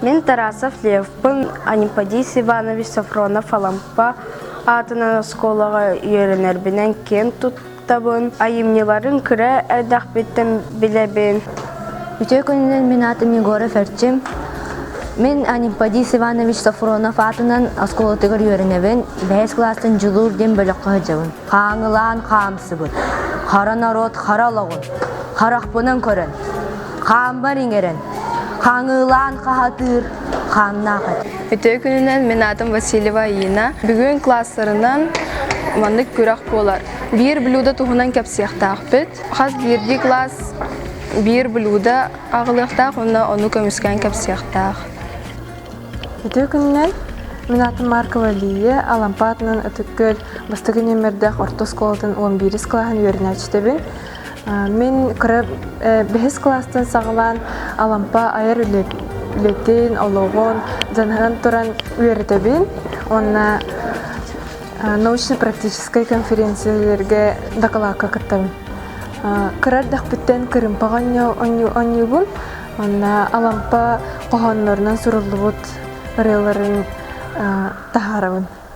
Мен Тарасов Левпын, Анимпадис Иванович Сафронов Алампа атынан школаға үйренербінен кен туттабын. Айымнеларын күрі әрдақ беттен білебін. Үтө күнінен мен атым Егоров Эрчим. Мен Анимпадис Иванович Сафронов атынан школатығыр үйренебін. 5 кластын жылур дем бөлік қағыжабын. Қаңылан қамсыбын. Қара народ қаралағын. Қарақпынан көрін. Қамбар еңерін. Қаңылан қағатыр. Қамна қат. Үтө күнінен мен атым Васильева Ина. Бүгін классларынан мандык күрәк болар. Bir блюда туғынан кәпсияқтақ біт. Қаз бірді класс bir блюда ағылықтақ, оны көміскен кәпсияқтақ. Үтө күнінен мен атым Маркова Лия, Алампа атынан өтіккөл бастығы нөмірдіқ орта сколатын 11 классын өрін әчтебін. Мен күріп 5 класстан сағылан Алампа айыр үлетін, олығын, жанған тұран өрітебін. Онна научно-практической конференциялерге докладка кіттім. Кырардақ біттен кірім пағанья онюбын. Онна Алампа қоғанларынан сұрылды бұд ұреларын тахарабын.